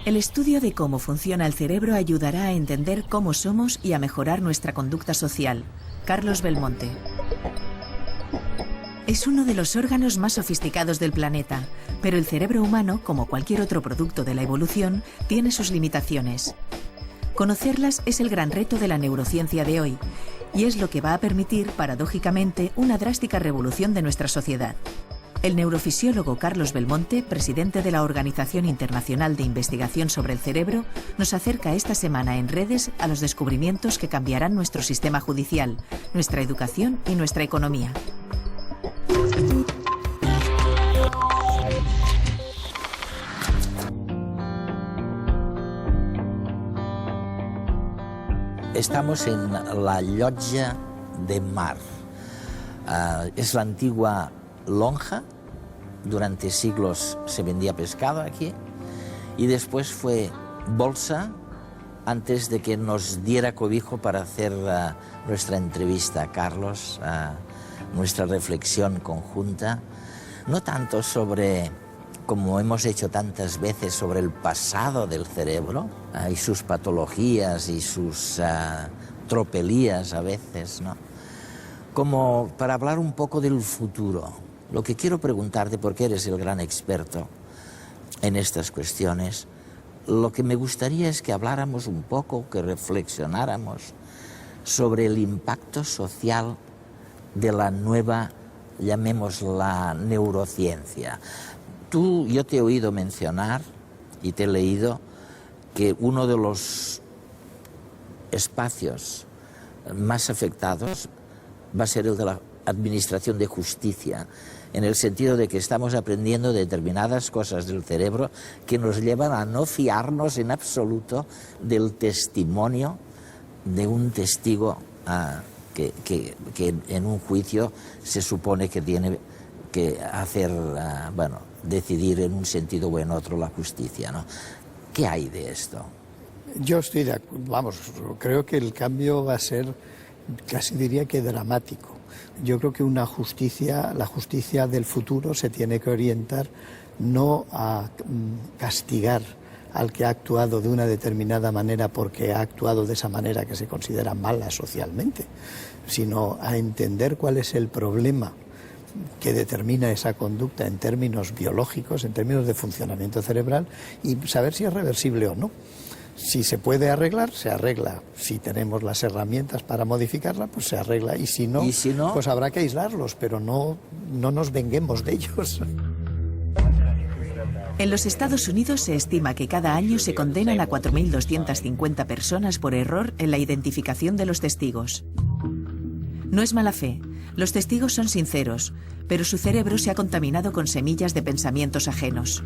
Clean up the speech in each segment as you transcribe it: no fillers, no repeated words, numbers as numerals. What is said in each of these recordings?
El estudio de cómo funciona el cerebro ayudará a entender cómo somos y a mejorar nuestra conducta social. Carlos Belmonte. Es uno de los órganos más sofisticados del planeta, pero el cerebro humano, como cualquier otro producto de la evolución, tiene sus limitaciones. Conocerlas es el gran reto de la neurociencia de hoy, y es lo que va a permitir, paradójicamente, una drástica revolución de nuestra sociedad. El neurofisiólogo Carlos Belmonte, presidente de la Organización Internacional de Investigación sobre el Cerebro, nos acerca esta semana en redes a los descubrimientos que cambiarán nuestro sistema judicial, nuestra educación y nuestra economía. Estamos en la Llotja de Mar. Es la antigua lonja. Durante siglos se vendía pescado aquí y después fue bolsa antes de que nos diera cobijo para hacer nuestra entrevista, Carlos, nuestra reflexión conjunta, no tanto sobre, como hemos hecho tantas veces, sobre el pasado del cerebro y sus patologías y sus tropelías a veces, ¿no? Como para hablar un poco del futuro. Lo que quiero preguntarte, porque eres el gran experto en estas cuestiones, lo que me gustaría es que habláramos un poco, que reflexionáramos sobre el impacto social de la nueva, llamémosla, neurociencia. Yo te he oído mencionar y te he leído que uno de los espacios más afectados va a ser el de la administración de justicia, en el sentido de que estamos aprendiendo determinadas cosas del cerebro que nos llevan a no fiarnos en absoluto del testimonio de un testigo que en un juicio se supone que tiene que hacer, decidir en un sentido o en otro la justicia, ¿no? ¿Qué hay de esto? Yo estoy de acuerdo, creo que el cambio va a ser, casi diría que dramático. Yo creo que la justicia del futuro se tiene que orientar no a castigar al que ha actuado de una determinada manera porque ha actuado de esa manera que se considera mala socialmente, sino a entender cuál es el problema que determina esa conducta en términos biológicos, en términos de funcionamiento cerebral, y saber si es reversible o no. Si se puede arreglar, se arregla. Si tenemos las herramientas para modificarla, pues se arregla. Y si no, pues habrá que aislarlos, pero no nos venguemos de ellos. En los Estados Unidos se estima que cada año se condenan a 4.250 personas por error en la identificación de los testigos. No es mala fe. Los testigos son sinceros, pero su cerebro se ha contaminado con semillas de pensamientos ajenos.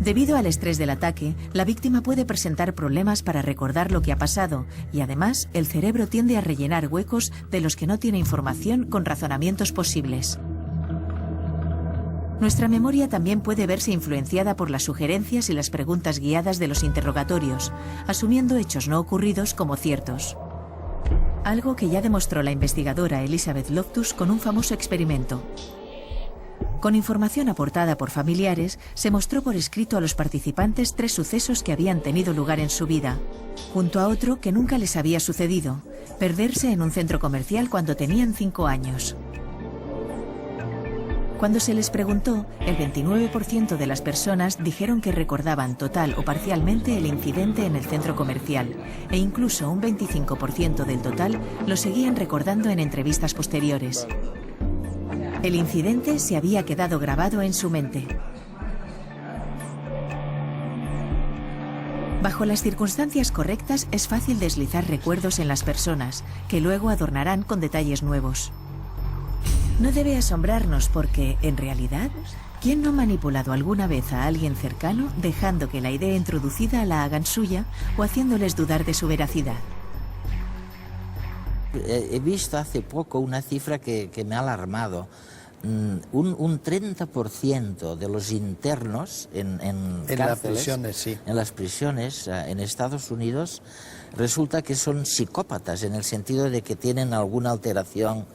Debido al estrés del ataque, la víctima puede presentar problemas para recordar lo que ha pasado y además el cerebro tiende a rellenar huecos de los que no tiene información con razonamientos posibles. Nuestra memoria también puede verse influenciada por las sugerencias y las preguntas guiadas de los interrogatorios, asumiendo hechos no ocurridos como ciertos. Algo que ya demostró la investigadora Elizabeth Loftus con un famoso experimento. Con información aportada por familiares, se mostró por escrito a los participantes 3 sucesos que habían tenido lugar en su vida, junto a otro que nunca les había sucedido: perderse en un centro comercial cuando tenían 5 años. Cuando se les preguntó, el 29% de las personas dijeron que recordaban total o parcialmente el incidente en el centro comercial, e incluso un 25% del total lo seguían recordando en entrevistas posteriores. El incidente se había quedado grabado en su mente. Bajo las circunstancias correctas es fácil deslizar recuerdos en las personas, que luego adornarán con detalles nuevos. No debe asombrarnos porque, en realidad, ¿quién no ha manipulado alguna vez a alguien cercano dejando que la idea introducida la hagan suya o haciéndoles dudar de su veracidad? He visto hace poco una cifra que me ha alarmado. Un 30% de los internos en cárceles, en las prisiones en Estados Unidos, resulta que son psicópatas, en el sentido de que tienen alguna alteración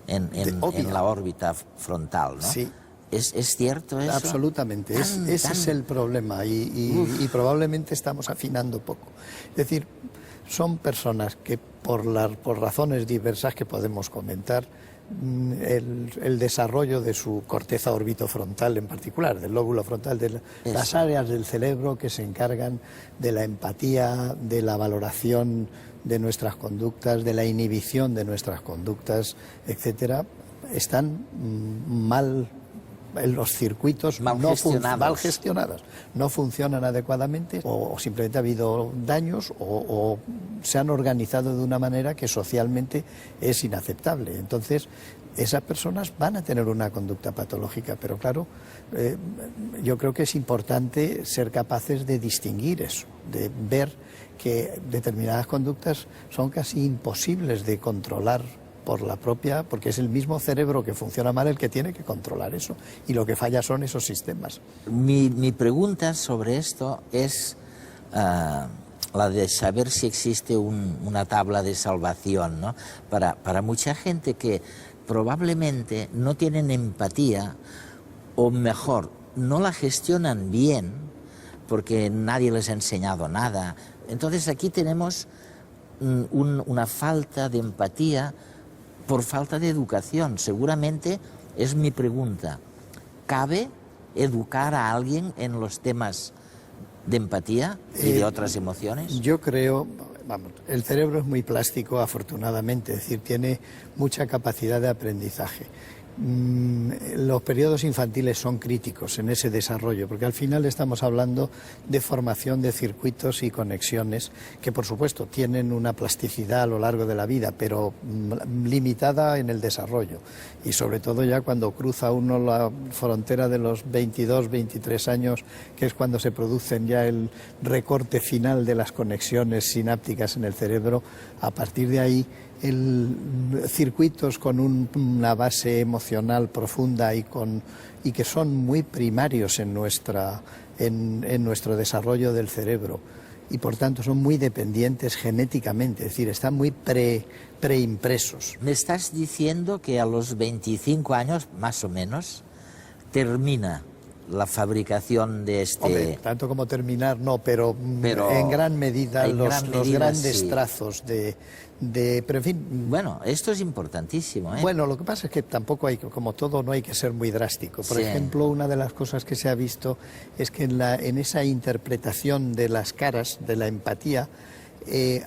en la órbita frontal, ¿no? Sí. ¿Es cierto eso? Absolutamente, ese es el problema y probablemente estamos afinando poco. Es decir, son personas que por razones diversas que podemos comentar, el desarrollo de su corteza orbitofrontal en particular, del lóbulo frontal, de las áreas del cerebro que se encargan de la empatía, de la valoración de nuestras conductas, de la inhibición de nuestras conductas, etcétera, están mal. Los circuitos mal gestionadas, no funcionan adecuadamente o simplemente ha habido daños o se han organizado de una manera que socialmente es inaceptable. Entonces, esas personas van a tener una conducta patológica, pero claro, yo creo que es importante ser capaces de distinguir eso, de ver que determinadas conductas son casi imposibles de controlar porque es el mismo cerebro que funciona mal el que tiene que controlar eso, y lo que falla son esos sistemas. Mi pregunta sobre esto es la de saber si existe una tabla de salvación, ¿no? Para mucha gente que probablemente no tienen empatía, o mejor, no la gestionan bien, porque nadie les ha enseñado nada. Entonces aquí tenemos una falta de empatía por falta de educación. Seguramente es mi pregunta. ¿Cabe educar a alguien en los temas de empatía y de otras emociones? Yo creo, el cerebro es muy plástico, afortunadamente, es decir, tiene mucha capacidad de aprendizaje. Los periodos infantiles son críticos en ese desarrollo, porque al final estamos hablando de formación de circuitos y conexiones que, por supuesto, tienen una plasticidad a lo largo de la vida, pero limitada en el desarrollo. Y sobre todo ya cuando cruza uno la frontera de los 22, 23 años, que es cuando se producen ya el recorte final de las conexiones sinápticas en el cerebro, a partir de ahí circuitos con una base emocional profunda y que son muy primarios en nuestro desarrollo del cerebro y por tanto son muy dependientes genéticamente, es decir, están muy preimpresos. Me estás diciendo que a los 25 años, más o menos, termina la fabricación de este... Hombre, tanto como terminar, no, pero en gran medida los grandes sí. Trazos pero en fin... Bueno, esto es importantísimo, ¿eh? Bueno, lo que pasa es que tampoco hay, como todo, no hay que ser muy drástico. Por ejemplo, una de las cosas que se ha visto es que en esa interpretación de las caras, de la empatía,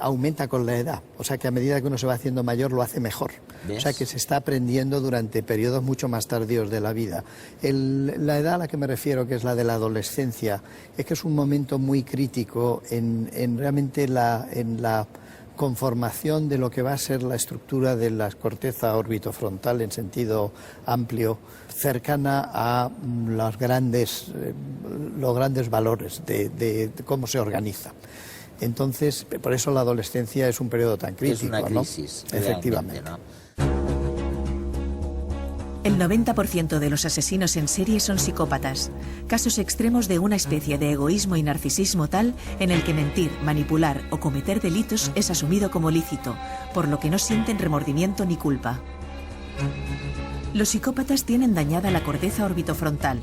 aumenta con la edad. O sea que a medida que uno se va haciendo mayor lo hace mejor. ¿Ves? O sea que se está aprendiendo durante periodos mucho más tardíos de la vida. La edad a la que me refiero, que es la de la adolescencia, es que es un momento muy crítico realmente en la conformación de lo que va a ser la estructura de la corteza orbitofrontal en sentido amplio, cercana a los grandes valores de cómo se organiza. Entonces, por eso la adolescencia es un periodo tan crítico, es una crisis, ¿no? Efectivamente. ¿No? El 90% de los asesinos en serie son psicópatas, casos extremos de una especie de egoísmo y narcisismo tal en el que mentir, manipular o cometer delitos es asumido como lícito, por lo que no sienten remordimiento ni culpa. Los psicópatas tienen dañada la corteza orbitofrontal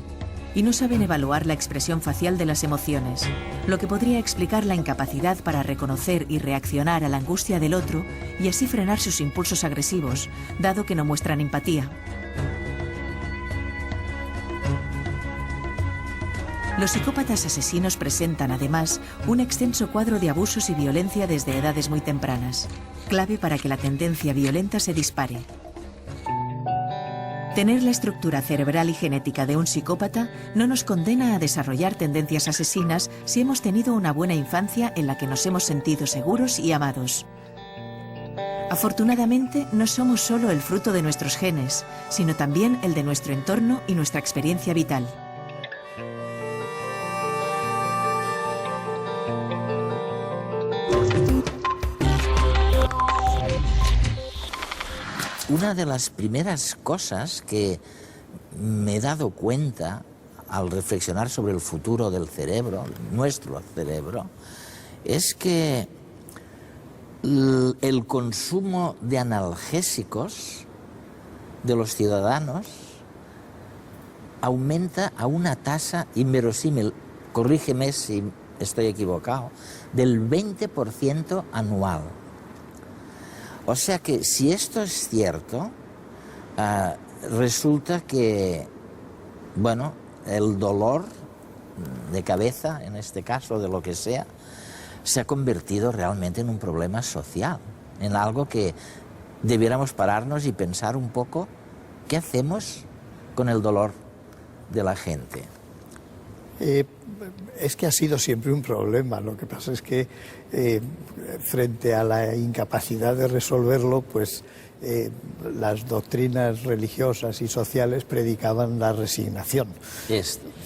y no saben evaluar la expresión facial de las emociones, lo que podría explicar la incapacidad para reconocer y reaccionar a la angustia del otro y así frenar sus impulsos agresivos, dado que no muestran empatía. Los psicópatas asesinos presentan, además, un extenso cuadro de abusos y violencia desde edades muy tempranas, clave para que la tendencia violenta se dispare. Tener la estructura cerebral y genética de un psicópata no nos condena a desarrollar tendencias asesinas si hemos tenido una buena infancia en la que nos hemos sentido seguros y amados. Afortunadamente, no somos solo el fruto de nuestros genes, sino también el de nuestro entorno y nuestra experiencia vital. Una de las primeras cosas que me he dado cuenta al reflexionar sobre el futuro del cerebro, nuestro cerebro, es que el consumo de analgésicos de los ciudadanos aumenta a una tasa inverosímil, corrígeme si estoy equivocado, del 20% anual. O sea que si esto es cierto, resulta que, bueno, el dolor de cabeza, en este caso, de lo que sea, se ha convertido realmente en un problema social, en algo que debiéramos pararnos y pensar un poco qué hacemos con el dolor de la gente. Es que ha sido siempre un problema. Lo que pasa es que frente a la incapacidad de resolverlo, pues las doctrinas religiosas y sociales predicaban la resignación.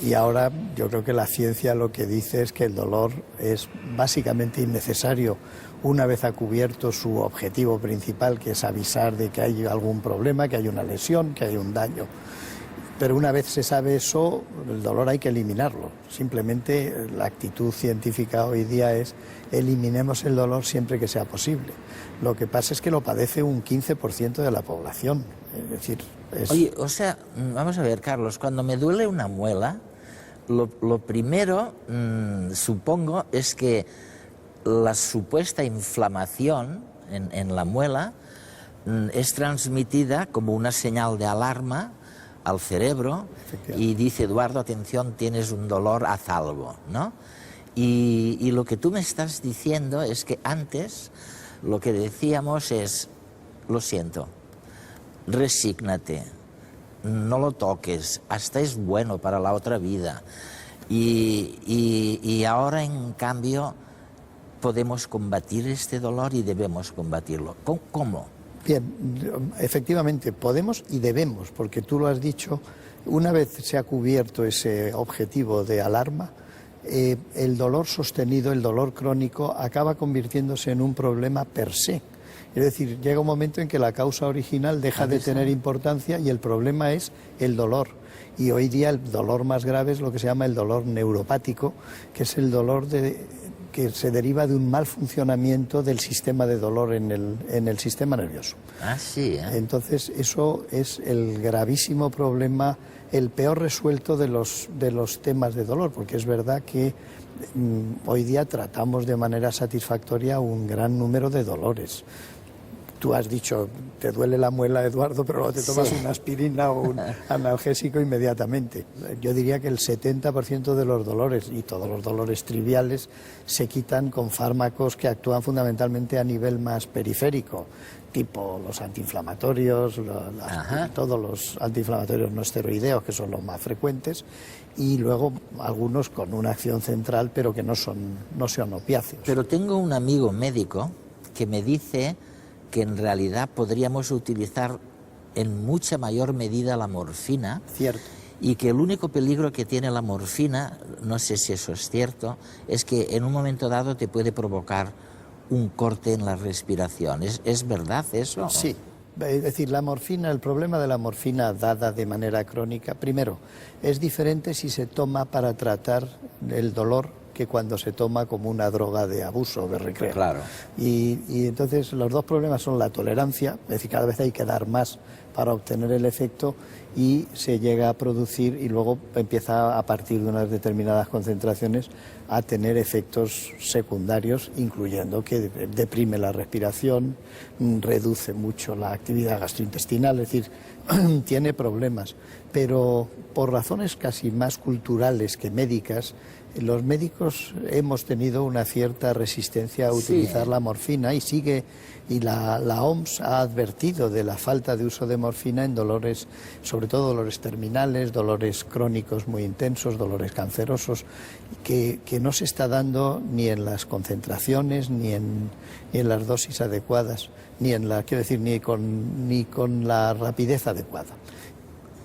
Y ahora yo creo que la ciencia lo que dice es que el dolor es básicamente innecesario una vez ha cubierto su objetivo principal, que es avisar de que hay algún problema, que hay una lesión, que hay un daño. Pero una vez se sabe eso, el dolor hay que eliminarlo. Simplemente la actitud científica hoy día es eliminemos el dolor siempre que sea posible. Lo que pasa es que lo padece un 15% de la población. Es decir, Oye, o sea, vamos a ver, Carlos, cuando me duele una muela, lo primero, supongo, es que la supuesta inflamación en la muela es transmitida como una señal de alarma al cerebro y dice, Eduardo, atención, tienes un dolor, haz algo, ¿no? Y lo que tú me estás diciendo es que antes lo que decíamos es, lo siento, resígnate, no lo toques, hasta es bueno para la otra vida. Y ahora, en cambio, podemos combatir este dolor y debemos combatirlo. ¿Cómo? Bien, efectivamente, podemos y debemos, porque tú lo has dicho, una vez se ha cubierto ese objetivo de alarma, el dolor sostenido, el dolor crónico, acaba convirtiéndose en un problema per se. Es decir, llega un momento en que la causa original deja de tener importancia y el problema es el dolor. Y hoy día el dolor más grave es lo que se llama el dolor neuropático, que es el dolor que se deriva de un mal funcionamiento del sistema de dolor en el sistema nervioso. Ah, sí, ¿eh? Entonces, eso es el gravísimo problema, el peor resuelto de los temas de dolor, porque es verdad que hoy día tratamos de manera satisfactoria un gran número de dolores. Tú has dicho, te duele la muela, Eduardo, pero te tomas una aspirina o un analgésico inmediatamente. Yo diría que el 70% de los dolores, y todos los dolores triviales, se quitan con fármacos que actúan fundamentalmente a nivel más periférico, tipo los antiinflamatorios, todos los antiinflamatorios no esteroideos, que son los más frecuentes, y luego algunos con una acción central, pero que no son opiáceos. Pero tengo un amigo médico que me dice que en realidad podríamos utilizar en mucha mayor medida la morfina. Cierto. Y que el único peligro que tiene la morfina, no sé si eso es cierto, es que en un momento dado te puede provocar un corte en la respiración. ¿Es verdad eso? Sí. Es decir, la morfina, el problema de la morfina dada de manera crónica, primero, es diferente si se toma para tratar el dolor que cuando se toma como una droga de abuso, de recreo. Claro. Y entonces los dos problemas son la tolerancia, es decir, cada vez hay que dar más para obtener el efecto y se llega a producir y luego empieza a partir de unas determinadas concentraciones a tener efectos secundarios, incluyendo que deprime la respiración, reduce mucho la actividad gastrointestinal, es decir, tiene problemas. Pero por razones casi más culturales que médicas, los médicos hemos tenido una cierta resistencia a utilizar la morfina y la OMS ha advertido de la falta de uso de morfina en dolores, sobre todo dolores terminales, dolores crónicos muy intensos, dolores cancerosos, que no se está dando ni en las concentraciones ni en las dosis adecuadas, ni con la rapidez adecuada.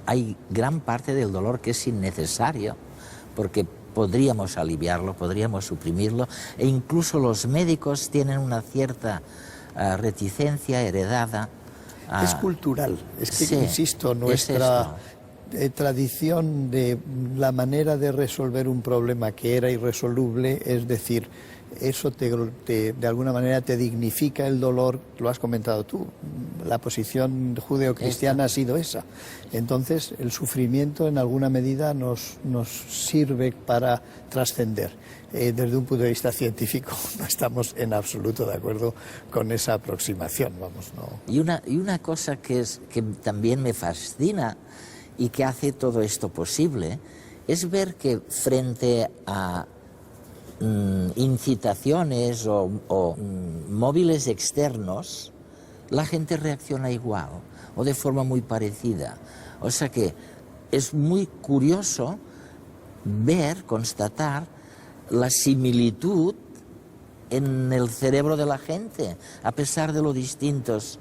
Hay gran parte del dolor que es innecesario, porque podríamos aliviarlo, podríamos suprimirlo, e incluso los médicos tienen una cierta reticencia heredada. Es cultural, es que, sí, insisto, tradición de la manera de resolver un problema que era irresoluble, es decir, eso de alguna manera te dignifica el dolor, lo has comentado tú, la posición judeocristiana ha sido esa. Entonces el sufrimiento en alguna medida nos sirve para trascender. Desde un punto de vista científico no estamos en absoluto de acuerdo con esa aproximación, vamos, no. Y una cosa que también me fascina y que hace todo esto posible es ver que frente a incitaciones o móviles externos, la gente reacciona igual o de forma muy parecida. O sea que es muy curioso constatar la similitud en el cerebro de la gente, a pesar de lo distintos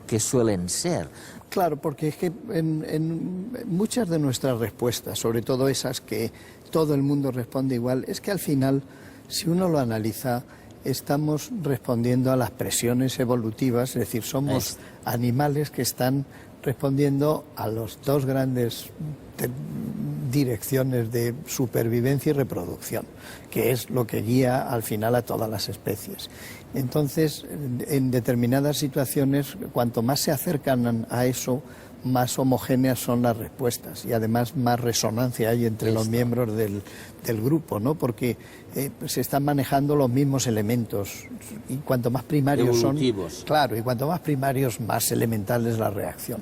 que suelen ser. Claro, porque es que en muchas de nuestras respuestas, sobre todo esas que todo el mundo responde igual, es que al final, si uno lo analiza, estamos respondiendo a las presiones evolutivas, es decir, somos animales que están respondiendo a las dos grandes direcciones de supervivencia y reproducción, que es lo que guía al final a todas las especies. Entonces, en determinadas situaciones, cuanto más se acercan a eso, más homogéneas son las respuestas y además más resonancia hay entre los miembros del grupo, ¿no? Porque se están manejando los mismos elementos y cuanto más primarios evolutivos son, claro, y cuanto más primarios, más elemental es la reacción.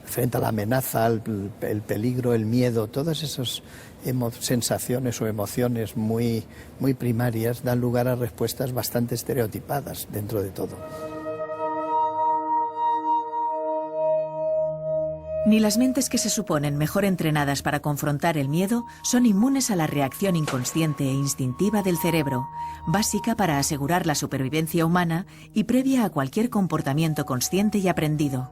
Frente a la amenaza, el peligro, el miedo, todas esas sensaciones o emociones muy primarias dan lugar a respuestas bastante estereotipadas dentro de todo. Ni las mentes que se suponen mejor entrenadas para confrontar el miedo son inmunes a la reacción inconsciente e instintiva del cerebro, básica para asegurar la supervivencia humana y previa a cualquier comportamiento consciente y aprendido.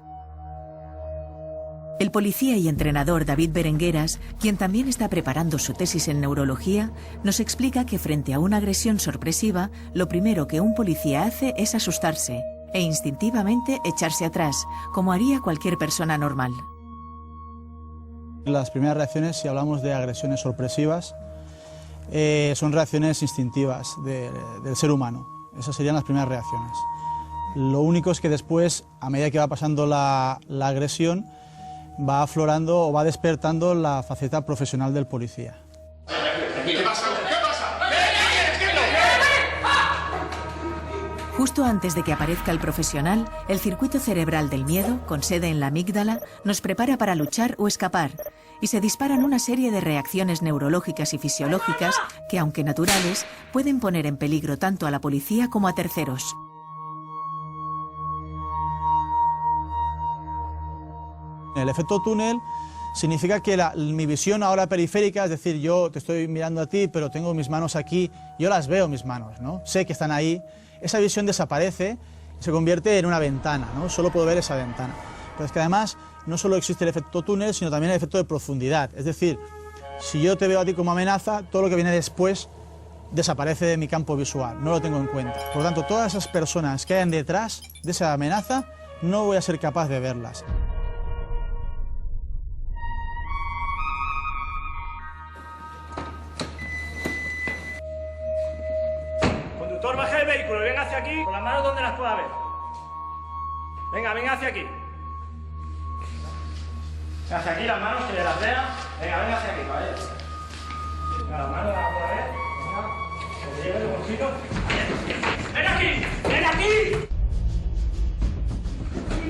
El policía y entrenador David Berengueras, quien también está preparando su tesis en neurología, nos explica que frente a una agresión sorpresiva, lo primero que un policía hace es asustarse e instintivamente echarse atrás, como haría cualquier persona normal. Las primeras reacciones, si hablamos de agresiones sorpresivas, son reacciones instintivas del ser humano. Esas serían las primeras reacciones. Lo único es que después, a medida que va pasando la agresión, va aflorando o va despertando la faceta profesional del policía. ¿Qué pasa? Justo antes de que aparezca el profesional, el circuito cerebral del miedo, con sede en la amígdala, nos prepara para luchar o escapar, y se disparan una serie de reacciones neurológicas y fisiológicas que, aunque naturales, pueden poner en peligro tanto a la policía como a terceros. El efecto túnel significa que mi visión ahora periférica, es decir, yo te estoy mirando a ti, pero tengo mis manos aquí, yo las veo mis manos, ¿no? Sé que están ahí, esa visión desaparece y se convierte en una ventana, ¿no? Solo puedo ver esa ventana. Pero es que además no solo existe el efecto túnel, sino también el efecto de profundidad, es decir, si yo te veo a ti como amenaza, todo lo que viene después desaparece de mi campo visual, no lo tengo en cuenta. Por lo tanto, todas esas personas que hayan detrás de esa amenaza, no voy a ser capaz de verlas. Conductor, baje el vehículo y venga hacia aquí, con las manos donde las pueda ver. Venga hacia aquí. Hacia aquí las manos, que las vea. Venga hacia aquí, caballero. Venga, las manos las pueda ver. Venga, que lleve el bolsito. ¡Ven aquí! ¡Ven aquí!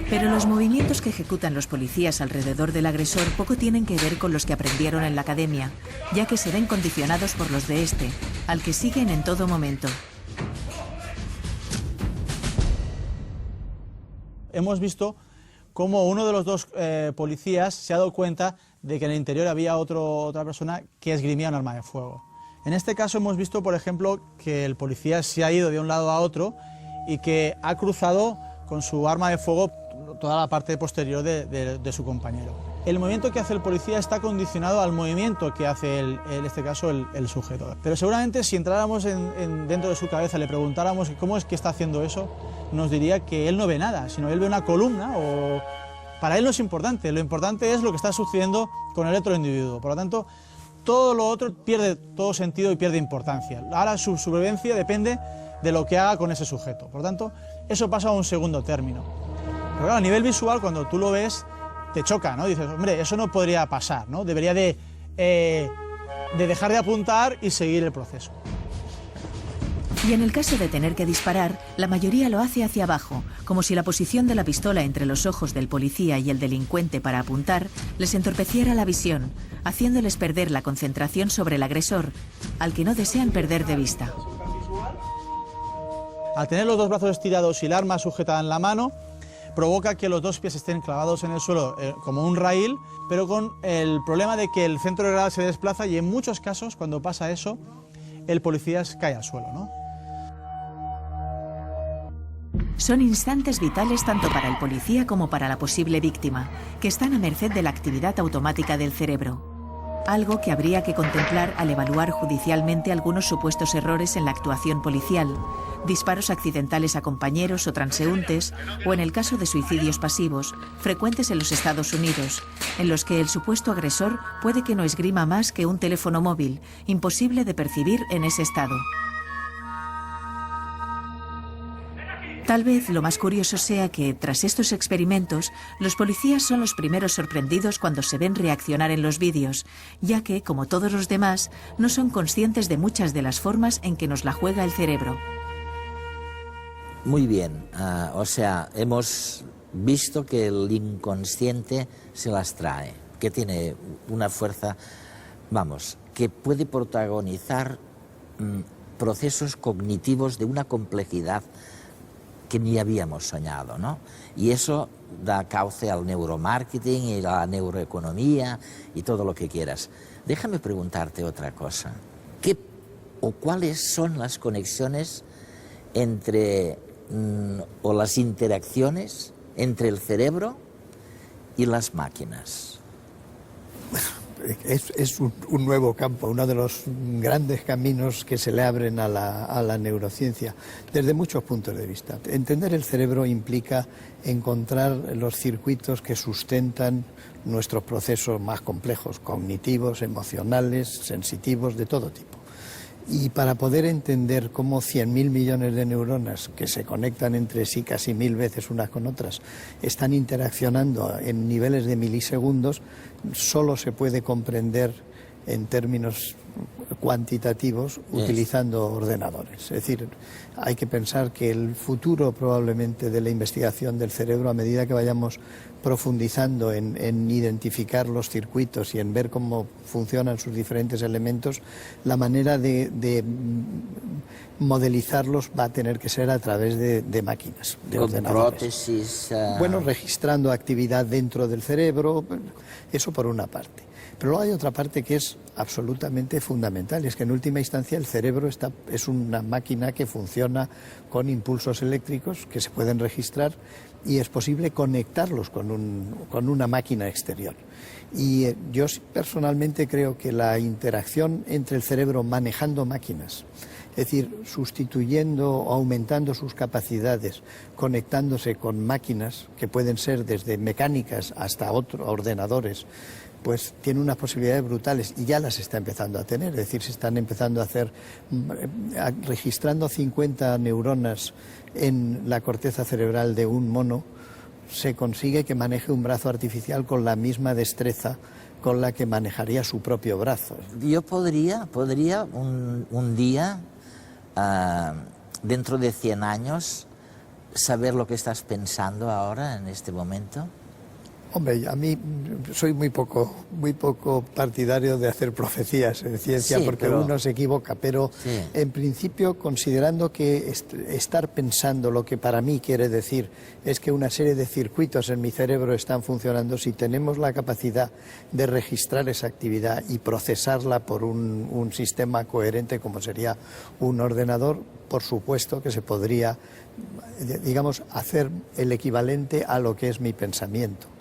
Pero los movimientos que ejecutan los policías alrededor del agresor poco tienen que ver con los que aprendieron en la academia, ya que se ven condicionados por los de este, al que siguen en todo momento. Hemos visto cómo uno de los dos policías se ha dado cuenta de que en el interior había otra persona que esgrimía un arma de fuego. En este caso hemos visto, por ejemplo, que el policía se ha ido de un lado a otro y que ha cruzado con su arma de fuego toda la parte posterior de su compañero. El movimiento que hace el policía está condicionado al movimiento que hace, en este caso, el sujeto. Pero seguramente si entráramos dentro de su cabeza, le preguntáramos cómo es que está haciendo eso, nos diría que él no ve nada, sino él ve una columna o para él no es importante, lo importante es lo que está sucediendo con el otro individuo. Por lo tanto, todo lo otro pierde todo sentido y pierde importancia. Ahora su supervivencia depende de lo que haga con ese sujeto. Por lo tanto, eso pasa a un segundo término. Pero claro, a nivel visual, cuando tú lo ves, te choca, ¿no? Dices, hombre, eso no podría pasar, ¿no? Debería de dejar de apuntar y seguir el proceso. Y en el caso de tener que disparar, la mayoría lo hace hacia abajo, como si la posición de la pistola entre los ojos del policía y el delincuente para apuntar les entorpeciera la visión, haciéndoles perder la concentración sobre el agresor, al que no desean perder de vista. Al tener los dos brazos estirados y el arma sujetada en la mano, provoca que los dos pies estén clavados en el suelo como un raíl, pero con el problema de que el centro de gravedad se desplaza y en muchos casos, cuando pasa eso, el policía cae al suelo, ¿no? Son instantes vitales tanto para el policía como para la posible víctima, que están a merced de la actividad automática del cerebro. Algo que habría que contemplar al evaluar judicialmente algunos supuestos errores en la actuación policial, disparos accidentales a compañeros o transeúntes, o en el caso de suicidios pasivos, frecuentes en los Estados Unidos, en los que el supuesto agresor puede que no esgrima más que un teléfono móvil, imposible de percibir en ese estado. Tal vez lo más curioso sea que, tras estos experimentos, los policías son los primeros sorprendidos cuando se ven reaccionar en los vídeos, ya que, como todos los demás, no son conscientes de muchas de las formas en que nos la juega el cerebro. Muy bien, o sea, hemos visto que el inconsciente se las trae, que tiene una fuerza, vamos, que puede protagonizar procesos cognitivos de una complejidad que ni habíamos soñado, ¿no? Y eso da cauce al neuromarketing y a la neuroeconomía y todo lo que quieras. Déjame preguntarte otra cosa. ¿Qué o cuáles son las conexiones entre o las interacciones entre el cerebro y las máquinas? Es un nuevo campo, uno de los grandes caminos que se le abren a la neurociencia, desde muchos puntos de vista. Entender el cerebro implica encontrar los circuitos que sustentan nuestros procesos más complejos, cognitivos, emocionales, sensitivos, de todo tipo. Y para poder entender cómo 100.000 millones de neuronas que se conectan entre sí casi 1000 veces unas con otras están interaccionando en niveles de milisegundos, solo se puede comprender en términos cuantitativos utilizando ordenadores. Es decir, hay que pensar que el futuro probablemente de la investigación del cerebro, a medida que vayamos profundizando en identificar los circuitos y en ver cómo funcionan sus diferentes elementos, la manera de modelizarlos va a tener que ser a través de máquinas, de ordenadores. Prótesis. Bueno, registrando actividad dentro del cerebro, eso por una parte. Pero luego hay otra parte que es absolutamente fundamental, y es que en última instancia el cerebro es una máquina que funciona con impulsos eléctricos que se pueden registrar y es posible conectarlos con una máquina exterior. Y yo personalmente creo que la interacción entre el cerebro manejando máquinas, es decir, sustituyendo o aumentando sus capacidades, conectándose con máquinas que pueden ser desde mecánicas hasta ordenadores, pues tiene unas posibilidades brutales y ya las está empezando a tener. Es decir, se están empezando a hacer, registrando 50 neuronas en la corteza cerebral de un mono, se consigue que maneje un brazo artificial con la misma destreza con la que manejaría su propio brazo. Yo podría un día, dentro de 100 años, saber lo que estás pensando ahora, en este momento. Hombre, a mí soy muy poco partidario de hacer profecías en ciencia, sí, porque uno se equivoca, pero sí, en principio, considerando que estar pensando lo que para mí quiere decir es que una serie de circuitos en mi cerebro están funcionando, si tenemos la capacidad de registrar esa actividad y procesarla por un sistema coherente como sería un ordenador, por supuesto que se podría, digamos, hacer el equivalente a lo que es mi pensamiento.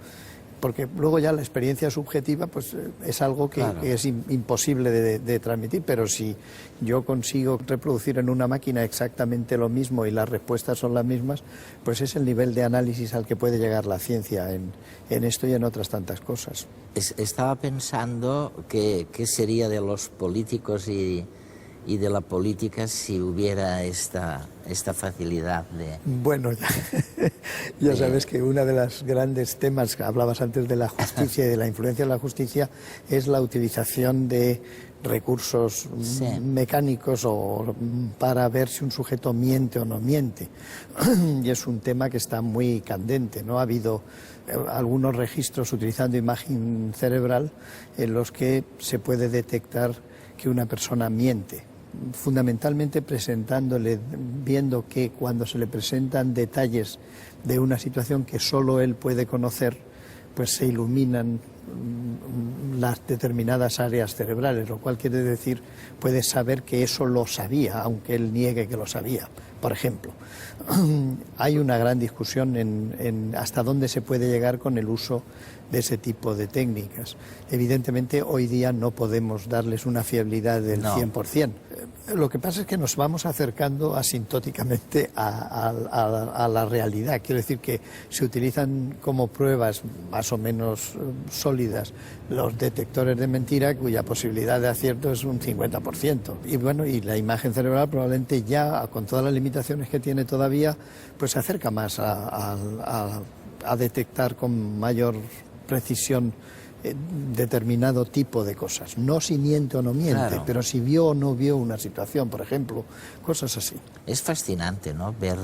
porque luego ya la experiencia subjetiva pues es algo que, Claro. que es imposible de transmitir, pero si yo consigo reproducir en una máquina exactamente lo mismo y las respuestas son las mismas, pues es el nivel de análisis al que puede llegar la ciencia en esto y en otras tantas cosas. Estaba pensando qué sería de los políticos y de la política si hubiera esta facilidad de... Bueno, ya sabes que uno de los grandes temas, hablabas antes de la justicia y de la influencia de la justicia, es la utilización de recursos Sí. mecánicos o para ver si un sujeto miente o no miente. Y es un tema que está muy candente, ¿no? Ha habido algunos registros utilizando imagen cerebral en los que se puede detectar que una persona miente, fundamentalmente presentándole, viendo que cuando se le presentan detalles de una situación que solo él puede conocer, pues se iluminan las determinadas áreas cerebrales, lo cual quiere decir, puede saber que eso lo sabía, aunque él niegue que lo sabía. Por ejemplo, hay una gran discusión en hasta dónde se puede llegar con el uso de ese tipo de técnicas. Evidentemente, hoy día no podemos darles una fiabilidad del 100%. Lo que pasa es que nos vamos acercando asintóticamente a la realidad. Quiero decir que se utilizan como pruebas más o menos sólidas los detectores de mentira, cuya posibilidad de acierto es un 50%. Y bueno, y la imagen cerebral probablemente ya, con todas las limitaciones que tiene todavía, pues se acerca más a detectar con mayor precisión determinado tipo de cosas. No si miente o no miente, Claro. pero si vio o no vio una situación, por ejemplo, cosas así. Es fascinante, ¿no?, ver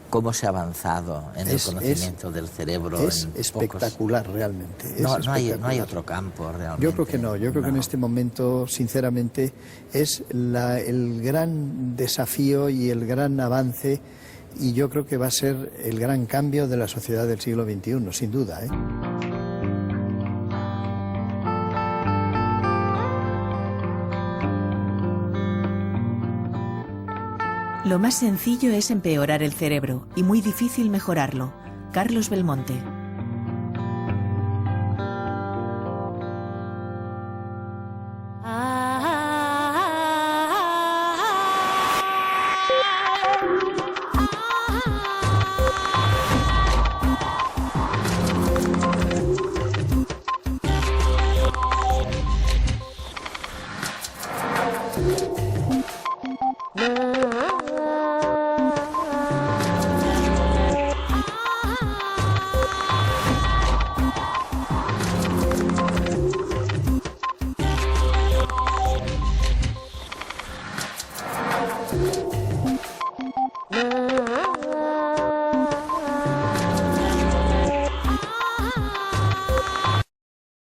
cómo se ha avanzado en el conocimiento del cerebro. Es en espectacular realmente. Es no hay espectacular. otro campo realmente. Yo creo que no, yo creo que en este momento, sinceramente, es el gran desafío y el gran avance, y yo creo que va a ser el gran cambio de la sociedad del siglo XXI, sin duda, ¿eh? Lo más sencillo es empeorar el cerebro y muy difícil mejorarlo. Carlos Belmonte.